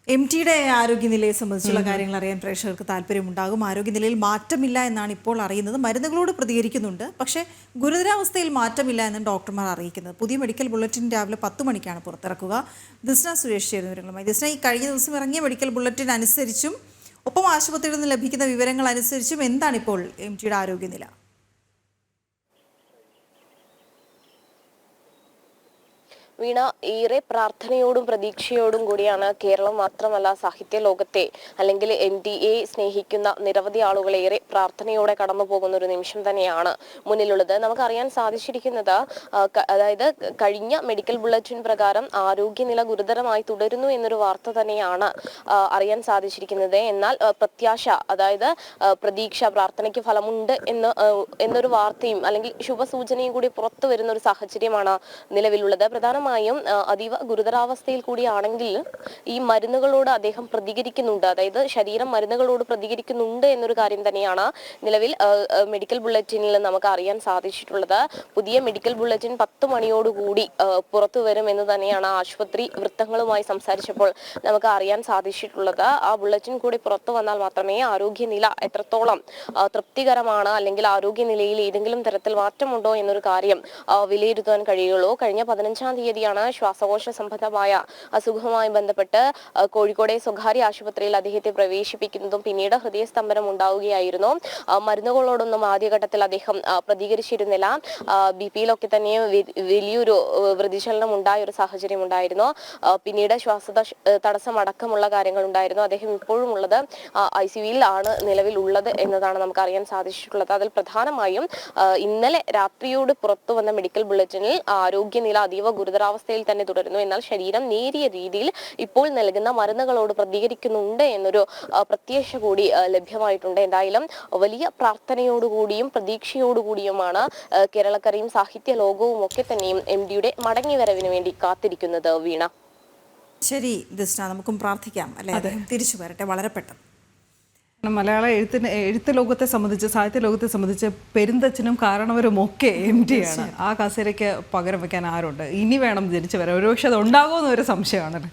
MTയുടെ ആരോഗ്യനിലയെ സംബന്ധിച്ചുള്ള കാര്യങ്ങൾ അറിയാൻ പ്രേക്ഷകർക്ക് താല്പര്യമുണ്ടാകും. ആരോഗ്യനിലയിൽ മാറ്റമില്ല എന്നാണ് ഇപ്പോൾ അറിയുന്നത്. മരുന്നുകളോട് പ്രതികരിക്കുന്നുണ്ട്, പക്ഷേ ഗുരുതരാവസ്ഥയിൽ മാറ്റമില്ല എന്നാണ് ഡോക്ടർമാർ അറിയിക്കുന്നത്. പുതിയ മെഡിക്കൽ ബുള്ളറ്റിൻ രാവിലെ 10 മണിക്കാണ് പുറത്തിറക്കുക. ദിസ്ന സുരേഷ് ചേരുന്ന വിവരങ്ങളുമായി. ദിസ്ന, ഈ കഴിഞ്ഞ ദിവസം ഇറങ്ങിയ മെഡിക്കൽ ബുള്ളറ്റിൻ അനുസരിച്ചും ഒപ്പം ആശുപത്രിയിൽ നിന്ന് ലഭിക്കുന്ന വിവരങ്ങൾ അനുസരിച്ചും എന്താണിപ്പോൾ MTയുടെ ആരോഗ്യനില? വീണ, ഏറെ പ്രാർത്ഥനയോടും പ്രതീക്ഷയോടും കൂടിയാണ് കേരളം മാത്രമല്ല സാഹിത്യ ലോകത്തെ അല്ലെങ്കിൽ MTയെ സ്നേഹിക്കുന്ന നിരവധി ആളുകൾ ഏറെ പ്രാർത്ഥനയോടെ കടന്നു പോകുന്ന ഒരു നിമിഷം തന്നെയാണ് മുന്നിലുള്ളത്. നമുക്കറിയാൻ സാധിച്ചിരിക്കുന്നത് അതായത് കഴിഞ്ഞ മെഡിക്കൽ ബുള്ളറ്റിൻ പ്രകാരം ആരോഗ്യനില ഗുരുതരമായി തുടരുന്നു എന്നൊരു വാർത്ത തന്നെയാണ് അറിയാൻ സാധിച്ചിരിക്കുന്നത്. എന്നാൽ പ്രത്യാശ, അതായത് പ്രതീക്ഷ, പ്രാർത്ഥനയ്ക്ക് ഫലമുണ്ട് എന്നൊരു വാർത്തയും അല്ലെങ്കിൽ ശുഭസൂചനയും കൂടി പുറത്തു വരുന്ന ഒരു സാഹചര്യമാണ് നിലവിലുള്ളത്. പ്രധാനമായും അതീവ ഗുരുതരാവസ്ഥയിൽ കൂടിയാണെങ്കിൽ ഈ മരുന്നുകളോട് അദ്ദേഹം പ്രതികരിക്കുന്നുണ്ട്, അതായത് ശരീരം മരുന്നുകളോട് പ്രതികരിക്കുന്നുണ്ട് എന്നൊരു കാര്യം തന്നെയാണ് നിലവിൽ മെഡിക്കൽ ബുള്ളറ്റിനിൽ നമുക്ക് അറിയാൻ സാധിച്ചിട്ടുള്ളത്. പുതിയ മെഡിക്കൽ ബുള്ളറ്റിൻ 10 മണിയോടുകൂടി പുറത്തു വരും എന്ന് തന്നെയാണ് ആശുപത്രി വൃത്തങ്ങളുമായി സംസാരിച്ചപ്പോൾ നമുക്ക് അറിയാൻ സാധിച്ചിട്ടുള്ളത്. ആ ബുള്ളറ്റിൻ കൂടി പുറത്തു വന്നാൽ മാത്രമേ ആരോഗ്യനില എത്രത്തോളം തൃപ്തികരമാണ് അല്ലെങ്കിൽ ആരോഗ്യനിലയിൽ ഏതെങ്കിലും തരത്തിൽ മാറ്റമുണ്ടോ എന്നൊരു കാര്യം വിലയിരുത്താൻ കഴിയുള്ളൂ. കഴിഞ്ഞ 15-ാം തീയതിയാണ് ശ്വാസകോശ സംബന്ധമായ അസുഖവുമായി ബന്ധപ്പെട്ട് കോഴിക്കോടെ സ്വകാര്യ ആശുപത്രിയിൽ അദ്ദേഹത്തെ പ്രവേശിപ്പിക്കുന്നതും പിന്നീട് ഹൃദയസ്തംഭനം ഉണ്ടാവുകയായിരുന്നു. മരുന്നുകളോടൊന്നും ആദ്യഘട്ടത്തിൽ അദ്ദേഹം പ്രതികരിച്ചിരുന്നില്ല. BP-യിലൊക്കെ തന്നെ വലിയൊരു വ്യതിചലനം ഉണ്ടായ ഒരു സാഹചര്യം ഉണ്ടായിരുന്നു. പിന്നീട് തടസ്സം അടക്കമുള്ള കാര്യങ്ങൾ ഉണ്ടായിരുന്നു. അദ്ദേഹം ഇപ്പോഴും ഉള്ളത് ICUയിൽ ആണ് നിലവിൽ ഉള്ളത് എന്നതാണ് നമുക്ക് അറിയാൻ സാധിച്ചിട്ടുള്ളത്. അതിൽ പ്രധാനമായും ഇന്നലെ രാത്രിയോട് പുറത്തു വന്ന മെഡിക്കൽ ബുള്ളറ്റിനിൽ ആരോഗ്യനില അതീവ ഗുരുതരാവസ്ഥയിൽ തന്നെ തുടരുന്നു, എന്നാൽ ശരീരം നേരിയ രീതിയിൽ ഇപ്പോൾ നൽകുന്ന മരുന്നുകളോട് പ്രതികരിക്കുന്നുണ്ട് എന്നൊരു പ്രത്യാശ കൂടി ലഭ്യമായിട്ടുണ്ട്. എന്തായാലും വലിയ പ്രാർത്ഥനയോടുകൂടിയും പ്രതീക്ഷയോടുകൂടിയുമാണ് കേരളക്കരയും സാഹിത്യ ലോകവും ഒക്കെ തന്നെയും MTയുടെ മടങ്ങിവരവിന് വേണ്ടി കാത്തിരിക്കുന്നത്. വീണ, ശരി ദിസ്ന, നമുക്കും പ്രാർത്ഥിക്കാം അല്ലേ, തിരിച്ചു വരട്ടെ വളരെ പെട്ടെന്ന്. മലയാള എഴുത്ത് ലോകത്തെ സംബന്ധിച്ച്, സാഹിത്യ ലോകത്തെ സംബന്ധിച്ച് പെരുന്തച്ഛനും കാരണവരും ഒക്കെ MTയാണ്. ആ കസേരയ്ക്ക് പകരം വെക്കാൻ ആരുണ്ട്? ഇനി വേണം ജനിച്ചു വരാൻ. ഒരുപക്ഷെ അത് ഉണ്ടാകുമെന്നൊരു സംശയമാണ്.